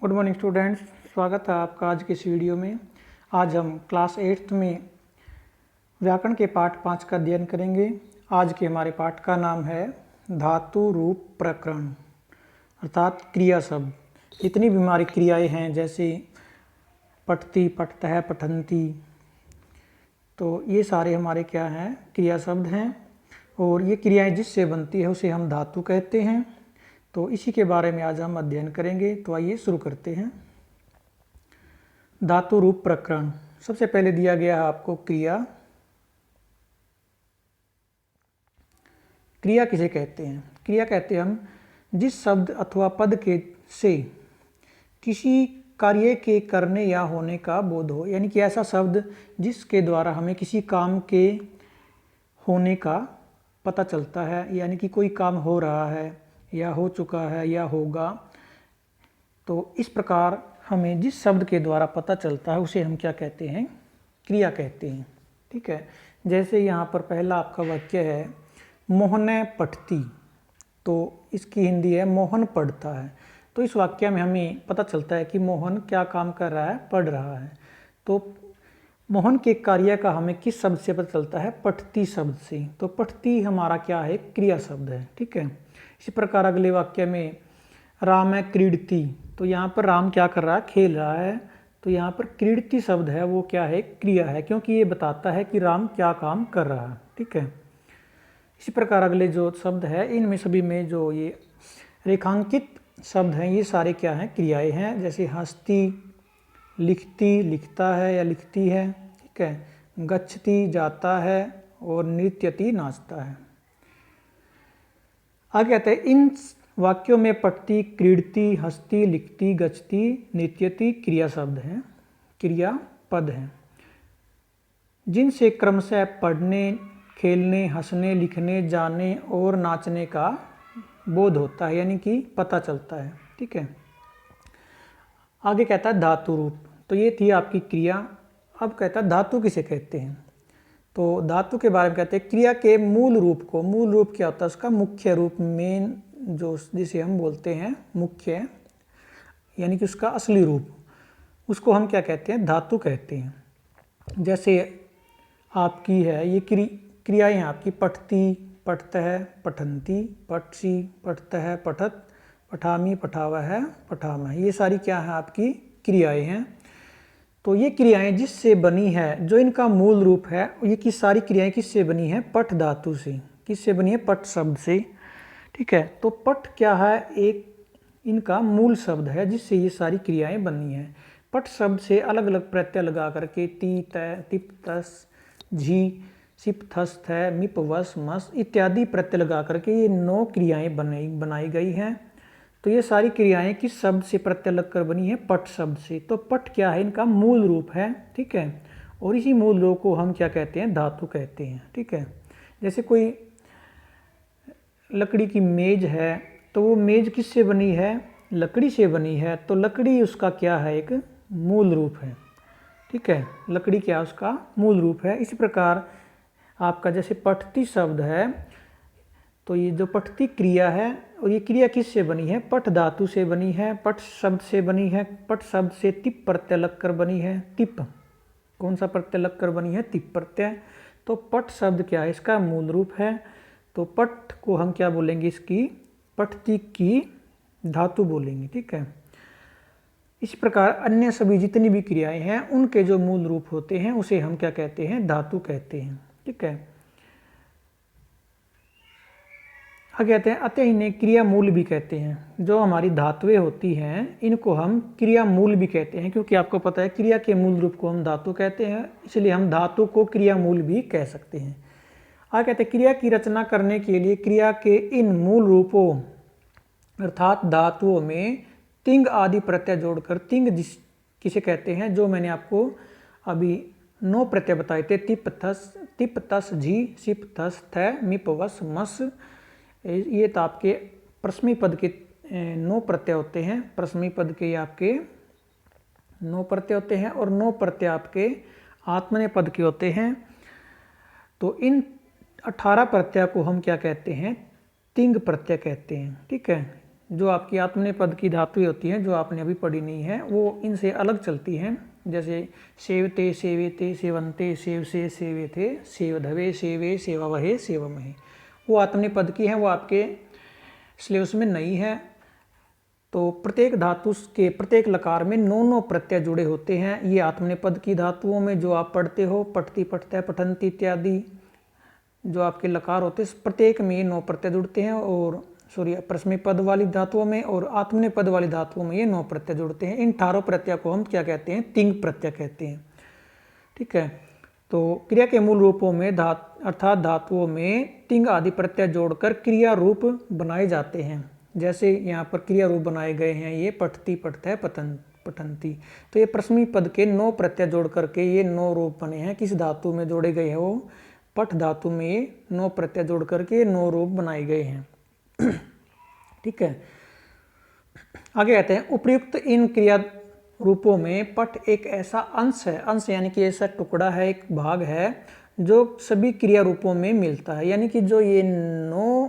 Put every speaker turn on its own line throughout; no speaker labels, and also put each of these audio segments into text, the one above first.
Good morning students, स्वागत है आपका आज के इस वीडियो में। आज हम क्लास 8th में व्याकरण के पाठ 5 का अध्ययन करेंगे। आज के हमारे पाठ का नाम है धातु रूप प्रकरण अर्थात क्रिया शब्द। जितनी भी हमारी क्रियाएं हैं जैसे पठती, पठतः, पठन्ति, तो ये सारे हमारे क्या हैं, क्रिया शब्द हैं। और ये क्रियाएं जिससे बनती है उसे हम धातु कहते हैं। तो इसी के बारे में आज हम अध्ययन करेंगे। तो आइए शुरू करते हैं। धातु रूप प्रकरण। सबसे पहले दिया गया है आपको क्रिया। क्रिया किसे कहते हैं? क्रिया कहते हैं हम जिस शब्द अथवा पद के से किसी कार्य के करने या होने का बोध हो, यानी कि ऐसा शब्द जिसके द्वारा हमें किसी काम के होने का पता चलता है, यानी कि कोई काम हो रहा है या हो चुका है या होगा। तो इस प्रकार हमें जिस शब्द के द्वारा पता चलता है उसे हम क्या कहते हैं? क्रिया कहते हैं। ठीक है। जैसे यहाँ पर पहला आपका वाक्य है मोहन पठती, तो इसकी हिंदी है मोहन पढ़ता है। तो इस वाक्य में हमें पता चलता है कि मोहन क्या काम कर रहा है? पढ़ रहा है। तो मोहन के कार्य का हमें किस शब्द से पता चलता है? पठती शब्द से। तो पठती हमारा क्या है? क्रिया शब्द है। ठीक है। इसी प्रकार अगले वाक्य में राम है क्रीडती, तो यहाँ पर राम क्या कर रहा है? खेल रहा है। तो यहाँ पर क्रीडती शब्द है वो क्या है? क्रिया है, क्योंकि ये बताता है कि राम क्या काम कर रहा है। ठीक है। इसी प्रकार अगले जो शब्द है इनमें सभी में जो ये रेखांकित शब्द हैं ये सारे क्या हैं? क्रियाएं हैं। जैसे हंसती, लिखती, लिखता है या लिखती है। ठीक है। गच्छति, जाता है, और नृत्यति, नाचता है। आगे कहते हैं इन वाक्यों में पठती, क्रीडती, हंसती, लिखती, गच्छति, नृत्यति क्रिया शब्द हैं, क्रिया पद हैं, जिनसे क्रमशः पढ़ने, खेलने, हंसने, लिखने, जाने और नाचने का बोध होता है, यानी कि पता चलता है। ठीक है। आगे कहता है धातु रूप। तो ये थी आपकी क्रिया। अब कहता है धातु किसे कहते हैं? तो धातु के बारे में कहते हैं क्रिया के मूल रूप को। मूल रूप क्या होता है? उसका मुख्य रूप, मेन, जो जिसे हम बोलते हैं मुख्य, यानी कि उसका असली रूप, उसको हम क्या कहते हैं? धातु कहते हैं। जैसे आपकी है ये क्रियाएं हैं आपकी पठती, पठतः, पठन्ति, पठसी, पठतः, पठत, पठामि, पठावः, पठामः। ये सारी क्या है? आपकी क्रियाएं हैं। तो ये क्रियाएं जिससे बनी है, जो इनका मूल रूप है, ये की सारी क्रियाएं किससे बनी है? पठ धातु से। किससे बनी है? पठ शब्द से। ठीक है। तो पठ क्या है? एक इनका मूल शब्द है जिससे ये सारी क्रियाएं बनी हैं। पठ शब्द से अलग अलग प्रत्यय लगा करके ती, त, तिप, तस, झी, सिप, थस, थ, मिप, वस, मस इत्यादि प्रत्यय लगा करके ये 9 क्रियाएं बनाई गई हैं। तो ये सारी क्रियाएं किस शब्द से प्रत्यय लगकर बनी है? पठ शब्द से। तो पठ क्या है? इनका मूल रूप है। ठीक है। और इसी मूल रूप को हम क्या कहते हैं? धातु कहते हैं। ठीक है। जैसे कोई लकड़ी की मेज है, तो वो मेज किससे बनी है? लकड़ी से बनी है। तो लकड़ी उसका क्या है? एक मूल रूप है। ठीक है। लकड़ी क्या? उसका मूल रूप है। इसी प्रकार आपका जैसे पठती शब्द है, तो ये जो पठती क्रिया है, और ये क्रिया किससे बनी है? पठ धातु से बनी है, पठ शब्द से बनी है। पठ शब्द से तिप प्रत्यय लगकर बनी है। तिप कौन सा प्रत्यय लगकर बनी है? तिप प्रत्यय। तो पठ शब्द क्या है? इसका मूल रूप है। तो पठ को हम क्या बोलेंगे? इसकी पठती की धातु बोलेंगे। ठीक है। इस प्रकार अन्य सभी जितनी भी क्रियाएं हैं उनके जो मूल रूप होते हैं उसे हम क्या कहते हैं? धातु कहते हैं। ठीक है। क्या कहते हैं? अतः इन्हें क्रिया मूल भी कहते हैं। जो हमारी धातुएं होती हैं इनको हम क्रिया मूल भी कहते हैं, क्योंकि आपको पता है क्रिया के मूल रूप को हम धातु कहते हैं, इसलिए हम धातु को क्रिया मूल भी कह सकते हैं। आगे कहते हैं क्रिया की रचना करने के लिए क्रिया के इन मूल रूपों अर्थात धातुओं में तिंग आदि प्रत्यय जोड़कर, तिंग किसे कहते हैं? जो मैंने आपको अभी 9 प्रत्यय बताए थे, तिप, तस, झी, सिप, थस, थ, मिप, वस, मस। ये तो आपके प्रश्मी पद के 9 प्रत्यय होते हैं। प्रश्मी पद के आपके 9 प्रत्यय होते हैं, और 9 प्रत्यय आपके आत्मनेय पद के होते हैं। तो इन 18 प्रत्यय को हम क्या कहते हैं? तिंग प्रत्यय कहते हैं। ठीक है। जो आपकी आत्मनेपद की धातुएं होती हैं जो आपने अभी पढ़ी नहीं है वो इनसे अलग चलती हैं। जैसे सेवते, सेवेते, सेवंते, सेव से, सेवे थे, सेवधवे, सेवे, सेवावहे, सेवमहे, वो आत्मनेपद की है, वो आपके सिलेबस में नहीं है। तो प्रत्येक धातु के प्रत्येक लकार में 9 प्रत्यय जुड़े होते हैं। ये आत्मनेपद की धातुओं में जो आप पढ़ते हो, पठती, पठतय, पठंती इत्यादि जो आपके लकार होते हैं, प्रत्येक में 9 प्रत्यय जुड़ते हैं। और परस्मै पद वाली धातुओं में और आत्मनेपद वाली धातुओं में ये 9 प्रत्यय जुड़ते हैं। इन 18 प्रत्यय को हम क्या कहते हैं? तिंग प्रत्यय कहते हैं। ठीक है। तो क्रिया के मूल रूपों में अर्थात धातुओं में तिंग आदि प्रत्यय जोड़कर क्रिया रूप बनाए जाते हैं। जैसे यहाँ पर क्रिया रूप बनाए गए हैं, ये पठती, पठतय, पठंती। तो ये परस्मै पद के 9 प्रत्यय जोड़ करके ये 9 रूप बने हैं। किस धातु में जोड़े गए हैं? वो पठ धातु में ये 9 प्रत्यय जोड़ करके ये 9 रूप बनाए गए हैं। ठीक है। आगे कहते हैं उपर्युक्त इन क्रिया रूपों में पठ एक ऐसा अंश है, अंश यानी कि ऐसा टुकड़ा है, एक भाग है जो सभी क्रिया रूपों में मिलता है। यानी कि जो ये 9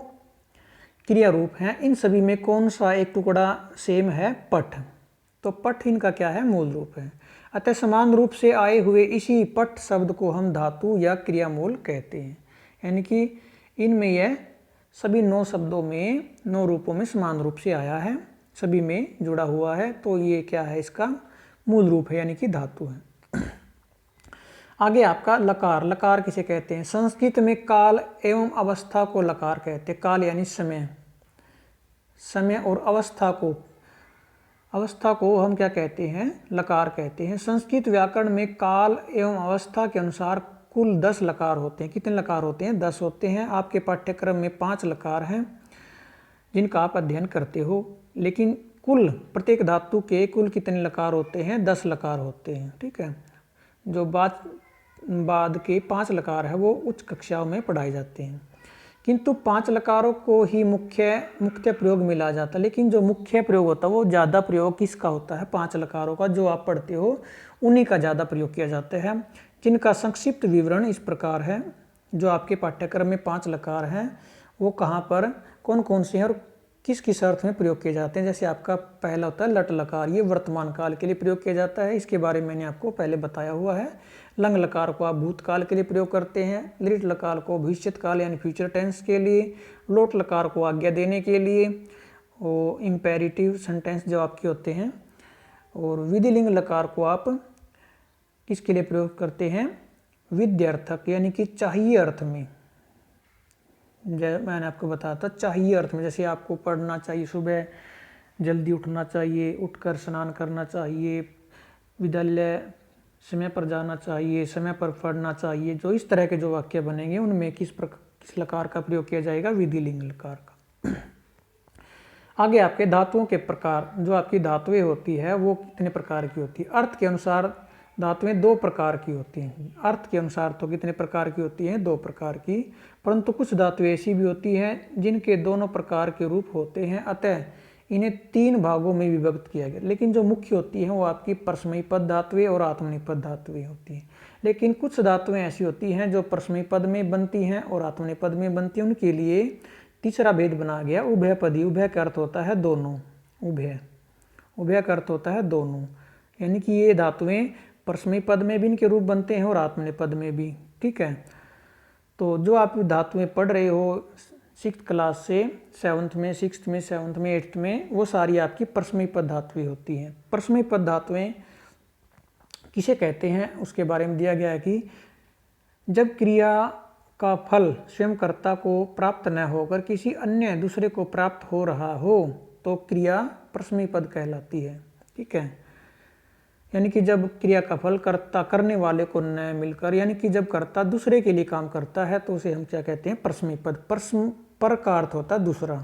क्रिया रूप हैं इन सभी में कौन सा एक टुकड़ा सेम है? पठ। तो पठ इनका क्या है? मूल रूप है। अतः समान रूप से आए हुए इसी पठ शब्द को हम धातु या क्रियामूल कहते हैं। यानी कि इनमें यह सभी 9 शब्दों में 9 रूपों में समान रूप से आया है, सभी में जुड़ा हुआ है, तो ये क्या है? इसका मूल रूप है, यानी कि धातु है। आगे आपका लकार। लकार किसे कहते हैं? संस्कृत में काल एवं अवस्था को लकार कहते हैं। काल यानी समय, समय और अवस्था को हम क्या कहते हैं? लकार कहते हैं। संस्कृत व्याकरण में काल एवं अवस्था के अनुसार कुल 10 लकार होते हैं। कितने लकार होते हैं? 10 होते हैं। आपके पाठ्यक्रम में 5 लकार हैं जिनका आप अध्ययन करते हो, लेकिन कुल प्रत्येक धातु के कुल कितने लकार होते हैं? 10 लकार होते हैं। ठीक है। जो बाद के 5 लकार है वो उच्च कक्षाओं में पढ़ाए जाते हैं, किंतु 5 लकारों को ही मुख्य प्रयोग मिला जाता है। लेकिन जो मुख्य प्रयोग होता है वो ज़्यादा प्रयोग किसका होता है? 5 लकारों का। जो आप पढ़ते हो उन्हीं का ज़्यादा प्रयोग किया जाता है, जिनका संक्षिप्त विवरण इस प्रकार है। जो आपके पाठ्यक्रम में 5 लकार हैं वो कहाँ पर, कौन कौन से हैं और किस किस अर्थ में प्रयोग किए जाते हैं। जैसे आपका पहला होता है लट लकार, ये वर्तमान काल के लिए प्रयोग किया जाता है, इसके बारे में मैंने आपको पहले बताया हुआ है। लंग लकार को आप भूतकाल के लिए प्रयोग करते हैं, लिट लकार को भविष्यत काल यानी फ्यूचर टेंस के लिए, लोट लकार को आज्ञा देने के लिए, और इम्पेरेटिव सेंटेंस जो आपके होते हैं, और विधिलिंग लकार को आप किसके लिए प्रयोग करते हैं? विध्यर्थक यानी कि चाहिए अर्थ में। मैंने आपको बताया था चाहिए अर्थ में, जैसे आपको पढ़ना चाहिए, सुबह जल्दी उठना चाहिए, उठकर स्नान करना चाहिए, विद्यालय समय पर जाना चाहिए, समय पर पढ़ना चाहिए। जो इस तरह के जो वाक्य बनेंगे उनमें किस लकार का प्रयोग किया जाएगा? विधिलिंग लकार का। आगे आपके धातुओं के प्रकार। जो आपकी धातुएं होती है वो कितने प्रकार की होती है? अर्थ के अनुसार धातुएं 2 प्रकार की होती हैं। अर्थ के अनुसार तो कितने प्रकार की होती हैं? 2 प्रकार की। परंतु कुछ धातुएं ऐसी भी होती हैं जिनके दोनों प्रकार के रूप होते हैं, अतः इन्हें 3 भागों में विभक्त किया गया। लेकिन जो मुख्य होती हैं वो आपकी परस्मै पद धातुएं और आत्मनेपद धातुएं होती हैं। लेकिन कुछ धातुएं ऐसी होती हैं जो परस्मै पद में बनती हैं और आत्मनेपद में बनती हैं। उनके लिए तीसरा भेद बना गया, उभयपदी। उभय का अर्थ होता है दोनों, उभय का अर्थ होता है दोनों। यानी कि ये धातुएं परस्मै पद में भी इनके रूप बनते हैं और आत्मनेपद में भी। ठीक है। तो जो आप धातुएं पढ़ रहे हो 6th क्लास से 7th में, 6th में, 7th में, 8th में, वो सारी आपकी परस्मै पद धातुएं होती हैं। परस्मै पद धातुएं किसे कहते हैं उसके बारे में दिया गया है कि जब क्रिया का फल स्वयं कर्ता को प्राप्त न होकर किसी अन्य दूसरे को प्राप्त हो रहा हो तो क्रिया परस्मै पद कहलाती है। ठीक है। यानी कि जब क्रिया का फल कर्ता करने वाले को न मिलकर, यानी कि जब कर्ता दूसरे के लिए काम करता है तो उसे हम क्या कहते हैं? परस्मै पद। पर का अर्थ होता है दूसरा,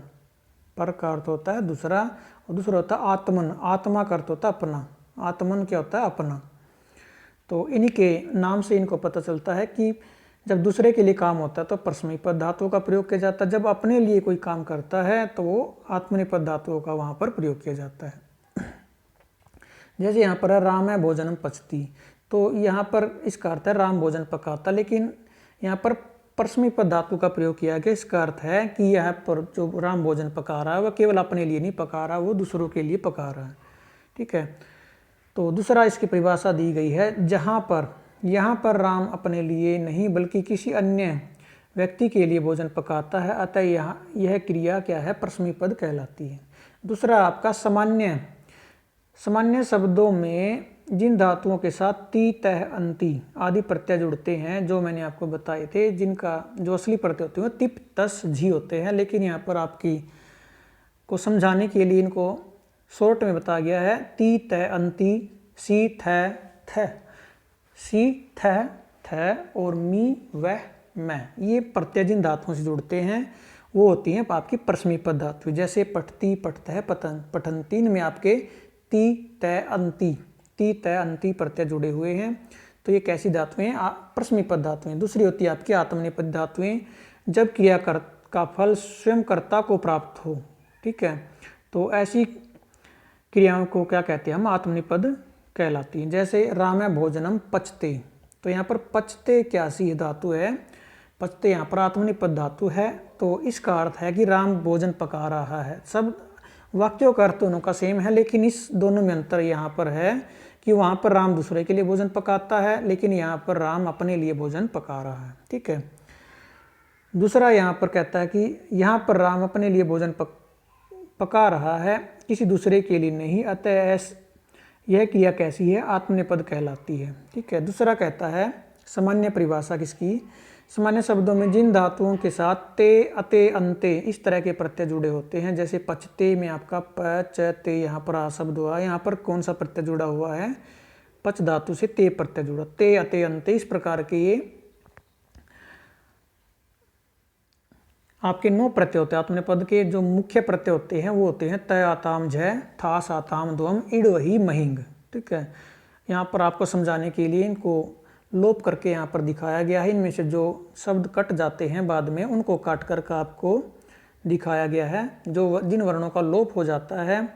पर का अर्थ होता है दूसरा, और दूसरा होता है आत्मन। आत्मा का अर्थ होता है अपना। आत्मन क्या होता है? अपना। तो इन्हीं के नाम से इनको पता चलता है कि जब दूसरे के लिए काम होता है तो परस्मै पद धातुओं का प्रयोग किया जाता है, जब अपने लिए कोई काम करता है तो वो आत्मनेपद धातुओं का वहाँ पर प्रयोग किया जाता है। जैसे यहाँ पर है राम है भोजनम पचती, तो यहाँ पर इसका अर्थ है राम भोजन पकाता, लेकिन यहाँ पर परस्मैपद धातु का प्रयोग किया गया। इसका अर्थ है कि यह पर जो राम भोजन पका रहा है वह केवल अपने लिए नहीं पका रहा, वो दूसरों के लिए पका रहा है। ठीक है, तो दूसरा इसकी परिभाषा दी गई है, यहाँ पर राम अपने लिए नहीं बल्कि किसी अन्य व्यक्ति के लिए भोजन पकाता है, अतः यह क्रिया क्या है, परस्मैपद कहलाती है। दूसरा आपका सामान्य शब्दों में जिन धातुओं के साथ ती, तह, अंति आदि प्रत्यय जुड़ते हैं, जो मैंने आपको बताए थे, जिनका जो असली प्रत्यय होते हैं तिप, तस, झी होते हैं, लेकिन यहाँ पर आपकी को समझाने के लिए इनको शॉर्ट में बताया गया है। ती, तह, अंति, सी, थ, थ, सी, थ, थ और मी, वह, मैं, ये प्रत्यय जिन धातुओं से जुड़ते हैं वो होती हैं आपकी परस्मैपद धातु। जैसे पठती, पठतः, पठन, पठन्ति, इनमें आपके ती, तह, अंति प्रत्यय जुड़े हुए हैं। तो ये कैसी धातुएं हैं, परस्मैपद धातुएं। दूसरी होती है आपकी आत्मनेपद धातुएं, जब क्रिया का फल स्वयं कर्ता को प्राप्त हो। ठीक है, तो ऐसी क्रियाओं को क्या कहते हैं हम, आत्मनेपद कहलाती हैं। जैसे राम भोजनम पचते, तो यहाँ पर पचते क्या सी धातु है, पचते यहाँ पर आत्मनेपद धातु है। तो इसका अर्थ है कि राम भोजन पका रहा है। सब वाक्यों का अर्थ दोनों का सेम है, लेकिन इस दोनों में अंतर यहाँ पर है कि वहाँ पर राम दूसरे के लिए भोजन पकाता है, लेकिन यहाँ पर राम अपने लिए भोजन पका रहा है। ठीक है, दूसरा यहाँ पर कहता है कि यहाँ पर राम अपने लिए भोजन पका रहा है, किसी दूसरे के लिए नहीं, अतः यह क्रिया कैसी है, आत्मनेपद कहलाती है। ठीक है, दूसरा कहता है सामान्य परिभाषा किसकी, सामान्य शब्दों में जिन धातुओं के साथ ते, अते, अंते इस तरह के प्रत्यय जुड़े होते हैं, जैसे पचते में आपका प, च, ते, यहाँ पर आ शब्द हुआ, यहाँ पर कौन सा प्रत्यय जुड़ा हुआ है, पच धातु से ते प्रत्यय जुड़ा, ते, अते, अंते, इस प्रकार के ये आपके 9 प्रत्यय होते हैं। आत्मनेपद के जो मुख्य प्रत्यय होते हैं वो होते हैं त, आताम, झ, था, साताम, द्वम, इड, वही, महिंग। ठीक है, यहाँ पर आपको समझाने के लिए इनको लोप करके यहाँ पर दिखाया गया है। इनमें से जो शब्द कट जाते हैं बाद में उनको काट कर आपको दिखाया गया है। जो जिन वर्णों का लोप हो जाता है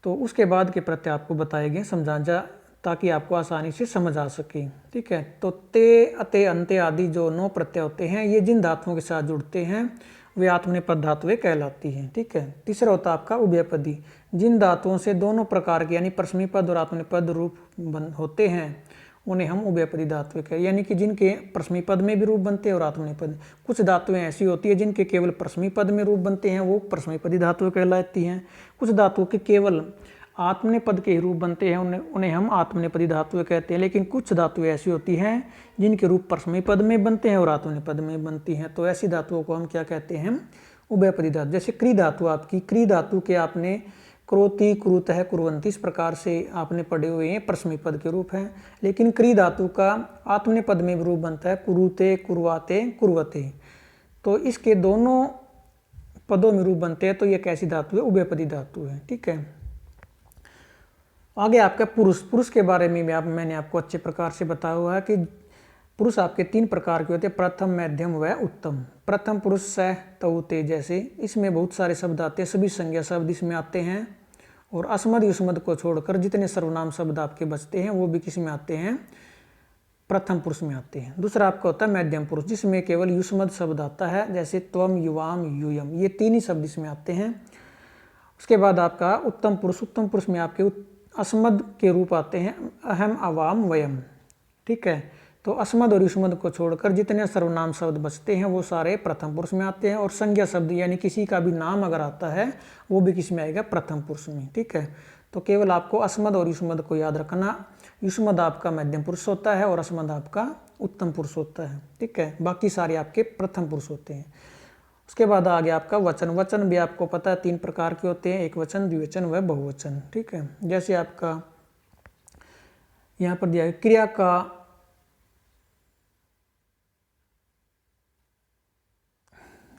तो उसके बाद के प्रत्यय आपको बताए गए, समझा ताकि आपको आसानी से समझ आ सके। ठीक है, तो ते, अते, अंते आदि जो 9 प्रत्यय होते हैं, ये जिन धातुओं के साथ जुड़ते हैं वे आत्मनेपद धातुएं कहलाती हैं। ठीक है, तीसरा होता है आपका उभयपदी, जिन धातुओं से दोनों प्रकार के यानी परस्मैपद और आत्मनेपद रूप होते हैं उन्हें हम उभयपदी धातुएं कहते हैं, यानी कि जिनके परस्मैपद में भी रूप बनते हैं और आत्मनेपद। कुछ धातुएं ऐसी होती है जिनके केवल परस्मैपद में रूप बनते हैं, वो परस्मैपदी धातुएं कहलाती हैं। कुछ धातुओं के केवल आत्मनेपद के रूप बनते हैं, उन्हें हम आत्मनेपदी धातुएं कहते हैं। लेकिन कुछ धातुएं ऐसी होती हैं जिनके रूप परस्मैपद में बनते हैं और आत्मनेपद में बनती हैं, तो ऐसी धातुओं को हम क्या कहते हैं, उभयपदी धातु। जैसे क्री धातु, आपकी क्री धातु के आपने क्रोति, क्रुतः, कुर्वन्ति इस प्रकार से आपने पढ़े हुए हैं, परस्मैपद के रूप हैं। लेकिन क्री धातु का आत्मनेपद में भी रूप बनता है, कुरुते, कुर्वाते, कुर्वते, तो इसके दोनों पदों में रूप बनते हैं। तो यह कैसी धातु है, उभयपदी धातु है। ठीक है, आगे आपका पुरुष के बारे में मैंने आपको अच्छे प्रकार से बताया हुआ है कि पुरुष आपके 3 प्रकार के होते हैं, प्रथम, मध्यम व उत्तम। प्रथम पुरुष स, तउ, ते जैसे, इसमें बहुत सारे शब्द आते हैं, सभी संज्ञा शब्द इसमें आते हैं, और अस्मद युष्मद को छोड़कर जितने सर्वनाम शब्द आपके बचते हैं वो भी किस में आते हैं, प्रथम पुरुष में आते हैं। दूसरा आपका होता है मध्यम पुरुष, जिसमें केवल युष्मद शब्द आता है, जैसे त्वम, युवाम, यूयम, ये 3 ही शब्द इसमें आते हैं। उसके बाद आपका उत्तम पुरुष, उत्तम पुरुष में आपके अस्मद के रूप आते हैं, अहम, अवाम, वयम। ठीक है, तो अस्मद और युष्मद को छोड़कर जितने सर्वनाम शब्द बचते हैं वो सारे प्रथम पुरुष में आते हैं, और संज्ञा शब्द यानी किसी का भी नाम अगर आता है वो भी किस में आएगा, प्रथम पुरुष में। ठीक है, तो केवल आपको अस्मद और युष्मद को याद रखना, युष्मद आपका मध्यम पुरुष होता है और अस्मद आपका उत्तम पुरुष होता है। ठीक है, बाकी सारे आपके प्रथम पुरुष होते हैं। उसके बाद आ गया आपका वचन। वचन भी आपको पता है 3 प्रकार के होते हैं, एक वचन, द्विवचन व बहुवचन। ठीक है, जैसे आपका यहाँ पर दिया क्रिया का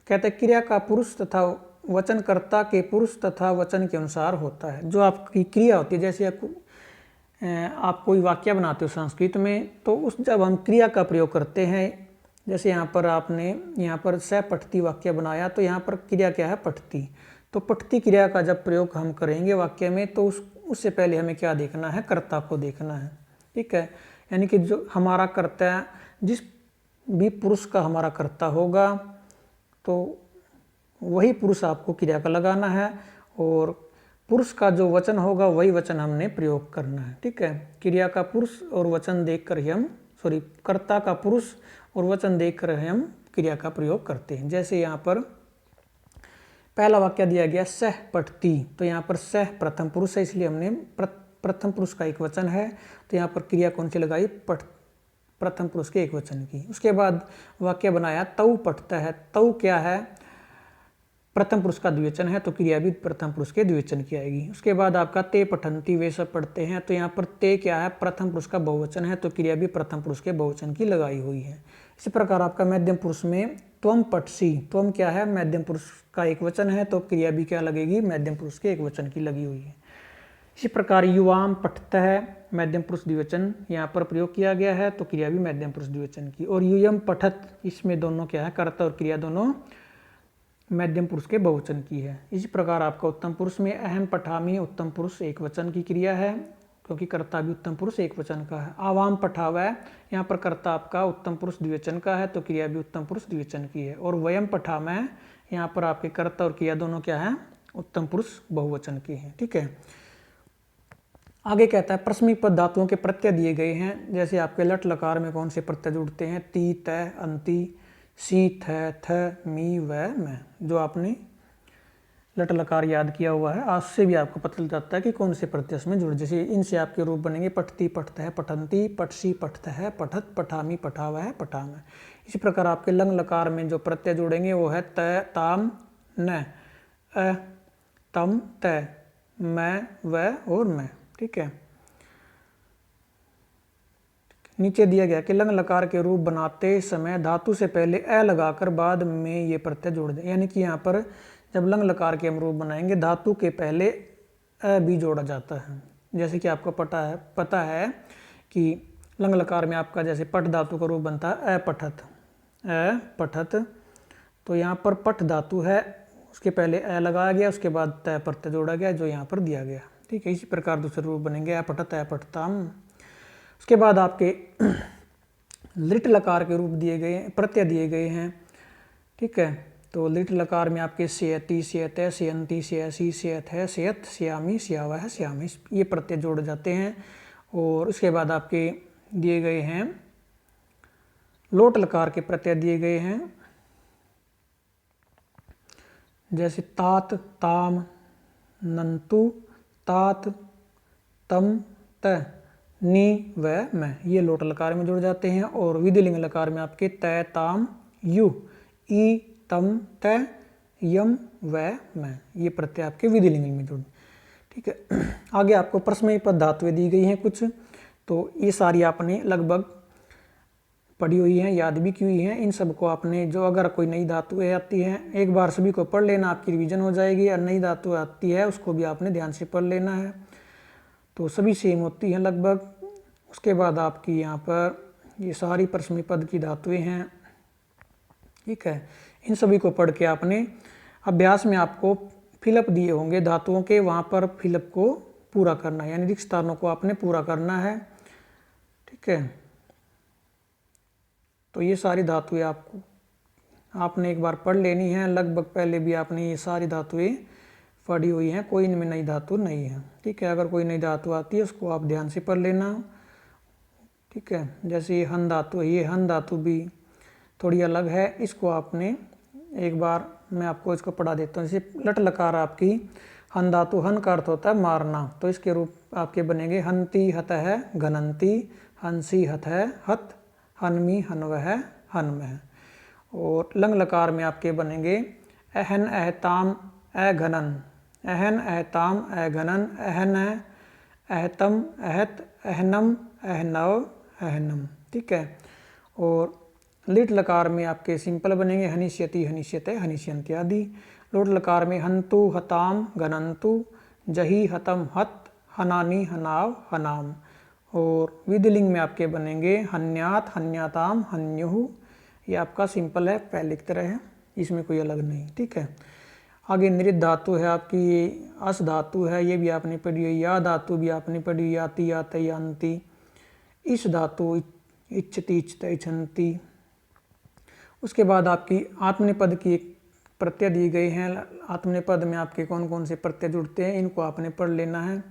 कहते हैं, क्रिया का पुरुष तथा वचनकर्ता के पुरुष तथा वचन के अनुसार होता है। जो आपकी क्रिया होती है, जैसे आप कोई वाक्य बनाते हो संस्कृत में, तो उस जब हम क्रिया का प्रयोग करते हैं, जैसे यहाँ पर आपने यहाँ पर स पठती वाक्य बनाया, तो यहाँ पर क्रिया क्या है, पठती। तो पठती क्रिया का जब प्रयोग हम करेंगे वाक्य में, तो उससे पहले हमें क्या देखना है, कर्ता को देखना है। ठीक है, यानी कि जो हमारा कर्ता जिस भी पुरुष का हमारा कर्ता होगा, तो वही पुरुष आपको क्रिया का लगाना है और पुरुष का जो वचन होगा वही वचन हमने प्रयोग करना है। ठीक है, क्रिया का पुरुष और वचन देखकर ही हम कर्ता का पुरुष और वचन देखकर हम क्रिया का प्रयोग करते हैं। जैसे यहाँ पर पहला वाक्य दिया गया सह पठती, तो यहाँ पर सह प्रथम पुरुष है इसलिए हमने प्रथम पुरुष का एक वचन है, तो यहाँ पर क्रिया कौन सी लगाई, प्रथम पुरुष के एक वचन की। उसके बाद वाक्य बनाया तऊ पठता है, तऊ क्या है, प्रथम पुरुष का द्विवचन है, तो क्रिया भी प्रथम पुरुष के द्विवचन की आएगी। उसके बाद आपका ते पठंती, वे सब पढ़ते हैं, तो यहाँ पर ते क्या है, प्रथम पुरुष का बहुवचन है, तो क्रिया भी प्रथम पुरुष के बहुवचन की लगाई हुई है। इसी प्रकार आपका मध्यम पुरुष में त्वम पठसी, त्वम क्या है, मध्यम पुरुष का एक वचन है, तो क्रिया भी क्या लगेगी, मध्यम पुरुष के एक वचन की लगी हुई है। इसी प्रकार युवाम पठता है, मध्यम पुरुष द्विवचन यहाँ पर प्रयोग किया गया है, तो क्रिया भी मध्यम पुरुष द्विवचन की। और यूयम पठत, इसमें दोनों क्या है, कर्ता और क्रिया दोनों मध्यम पुरुष के बहुवचन की है। इसी प्रकार आपका उत्तम पुरुष में अहम पठामी, उत्तम पुरुष एक वचन की क्रिया है, क्योंकि कर्ता भी उत्तम पुरुष एक वचन का है। आवाम पठावा है, यहाँ पर कर्ता आपका उत्तम पुरुष द्विवचन का है, तो क्रिया भी उत्तम पुरुष द्विवचन की है। और वयम पठामा है, यहाँ पर आपके कर्ता और क्रिया दोनों क्या है, उत्तम पुरुष बहुवचन की है। ठीक है, आगे कहता है प्रश्निक पद धातुओं के प्रत्यय दिए गए हैं। जैसे आपके लट लकार में कौन से प्रत्यय जुड़ते हैं, ती, तय, अंति, सी, थ, मी, व, मैं। जो आपने लट लकार याद किया हुआ है, आज से भी आपको पता चल जाता है कि कौन से प्रत्यय इसमें जुड़, जैसे इनसे आपके रूप बनेंगे पठती, पठता है, पठंती, पठसी, पठता है, पठत, पठामी, पठाव है, पठाम है। इसी प्रकार आपके लंग लकार में जो प्रत्यय जुड़ेंगे वो है त, ताम, न, अ, तम, त, मैं, व और मैं। ठीक है, नीचे दिया गया कि लंग लकार के रूप बनाते समय धातु से पहले अ लगाकर बाद में ये प्रत्यय जोड़ दें। यानी कि यहाँ पर जब लंग लकार के हम रूप बनाएंगे धातु के पहले अ भी जोड़ा जाता है। जैसे कि आपको पता है कि लंग लकार में आपका जैसे पट धातु का रूप बनता है अपठत, पठत, तो यहाँ पर पट धातु है, उसके पहले अ लगाया गया, उसके बाद तय प्रत्यय जोड़ा गया जो यहाँ पर दिया गया। ठीक है, इसी प्रकार दूसरे रूप बनेंगे अपठत, अपठताम। उसके बाद आपके लिट लकार के रूप दिए गए, प्रत्यय दिए गए हैं। ठीक है, तो लिट लकार में आपके सेयति, सेयत, सेयंती, सेयसी, सेयत है, सेयत, श्यामी, श्यावह, श्यामी, ये प्रत्यय जोड़ जाते हैं। और उसके बाद आपके दिए गए हैं लोट लकार के प्रत्यय दिए गए हैं, जैसे तात, ताम, नंतु, तात, तम, त, नी, व, मैं, ये लोट लकार में जुड़ जाते हैं। और विधिलिंग लकार में आपके तय, ताम, यु, ई, तम, त, यम, व, मैं, ये प्रत्यय आपके विधिलिंग में जुड़। ठीक है, आगे आपको प्रश्न पद धातुएं दी गई हैं कुछ, तो ये सारी आपने लगभग पढ़ी हुई हैं, याद भी की हुई हैं। इन सबको आपने जो अगर कोई नई धातुएं आती हैं एक बार सभी को पढ़ लेना, आपकी रिवीजन हो जाएगी। और नई धातु आती है उसको भी आपने ध्यान से पढ़ लेना है, तो सभी सेम होती हैं लगभग। उसके बाद आपकी यहाँ पर ये सारी प्रश्न पद की धातुएं हैं। ठीक है, इन सभी को पढ़ के आपने अभ्यास में आपको फिलअप दिए होंगे धातुओं के, वहाँ पर फिलअप को पूरा करना है, यानी रिक्त स्थानों को आपने पूरा करना है। ठीक है, तो ये सारी धातुएं आपने एक बार पढ़ लेनी है। लगभग पहले भी आपने ये सारी धातुएं पढ़ी हुई हैं, कोई इनमें नई धातु नहीं है। ठीक है, अगर कोई नई धातु आती है उसको आप ध्यान से पढ़ लेना। ठीक है, जैसे ये हन धातु है, ये हन धातु भी थोड़ी अलग है, इसको आपने एक बार मैं आपको इसको पढ़ा देता हूँ। जैसे लट लकार आपकी हन धातु, हन का अर्थ होता है मारना, तो इसके रूप आपके बनेंगे हंती, हत है, घनंती, हंसी, हत है, हत, हनमी, हनव है, हनमह। और लंग लकार में आपके बनेंगे अहन, अहताम, अघनन, अहन, अहताम, अघनन, अहन, अहतम, अहत, अहनम, अहनव, अहनम। ठीक है, और लिट लकार में आपके सिंपल बनेंगे हनिष्यति, हनिष्यते, हनिष्यन्ति आदि। लोट लकार में हंतु, हताम, घनंतु, जही, हतम, हत, हनानी, हनाव, हनाम। और विधिलिंग में आपके बनेंगे हन्यात, हन्याताम, हन्युहु। ये आपका सिंपल है, पहले की तरह है, इसमें कोई अलग नहीं। ठीक है, आगे नृत धातु है आपकी, ये अस धातु है, ये भी आपने पढ़ी है। या धातु भी आपने पढ़ी, याति, याते, यान्ति। इस धातु इच्छति, इच्छते, इच्छन्ति। उसके बाद आपकी आत्मनेपद की एक प्रत्यय दी गई हैं। आत्मनेपद में आपके कौन कौन से प्रत्यय जुड़ते हैं इनको आपने पढ़ लेना है।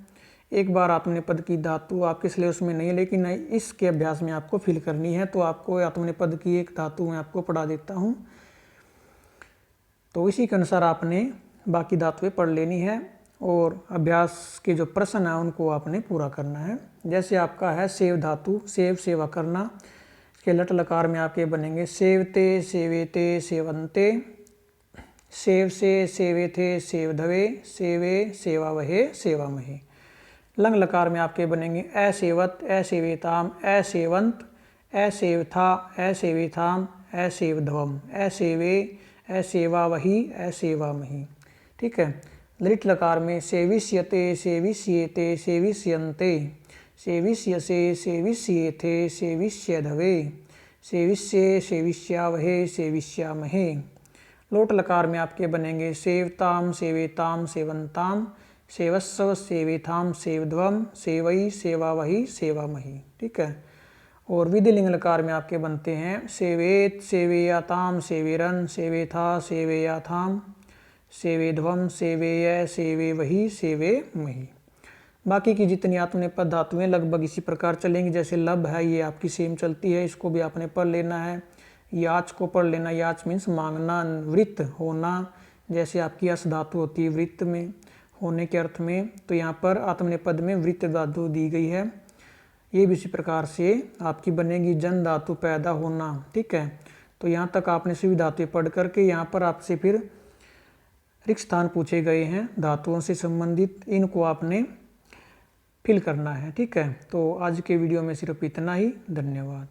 एक बार आत्मनेपद की धातु आपके सिलेबस में नहीं है, लेकिन इसके अभ्यास में आपको फिल करनी है, तो आपको आत्मनेपद की एक धातु मैं आपको पढ़ा देता हूँ। तो इसी के अनुसार आपने बाकी धातुएं पढ़ लेनी है और अभ्यास के जो प्रश्न है उनको आपने पूरा करना है। जैसे आपका है सेव धातु, सेव सेवा करना, इसके लट लकार में आपके बनेंगे सेवते, सेवेते, सेवंते, सेव से, सेवेथे, सेवधवे, सेवे, सेवावहे, सेवामहे। लंग लकार में आपके बनेंगे असेवत, असेवेताम, असेवंत, असेवथा, असेवेथाम, असेवध्वम, असेवे, असेवावही, असेवामही। ठीक है। ललित लकार में सेविष्यते, सेविष्येते, सेविष्यन्ते, सेविष्यसे, सेविष्येथे, सेविष्यधवे, सेविष्ये, सेविष्यावहे, सेविष्यामहे। लोट लकार में आपके बनेंगे सेवताम, सेवेताम, सेवंताम, सेवस्व, सेवेथाम, सेवध्वम, सेवई, सेवावही, सेवामही। ठीक है। और विधिलिंग लकार में आपके बनते हैं सेवेत, सेवेयाताम, सेवेरन, सेवेथा, सेवेयाथाम, सेवेध्वम, सेवेय, सेवेवही, सेवेमही। बाकी की जितनी आत्मनेपद धातुएं लगभग इसी प्रकार चलेंगी। जैसे लब है ये आपकी सेम चलती है, इसको भी आपने पढ़ लेना है। याच को पढ़ लेना, याच मीन्स मांगना, वृत्त होना, जैसे आपकी अस धातु होती है वृत्त में होने के अर्थ में, तो यहाँ पर आत्मनेपद में वृत्त धातु दी गई है। ये भी इसी प्रकार से आपकी बनेगी जन धातु पैदा होना। ठीक है। तो यहाँ तक आपने सभी धातुएं पढ़ करके यहाँ पर आपसे फिर रिक्त स्थान पूछे गए हैं धातुओं से संबंधित, इनको आपने फिल करना है। ठीक है। तो आज के वीडियो में सिर्फ इतना ही। धन्यवाद।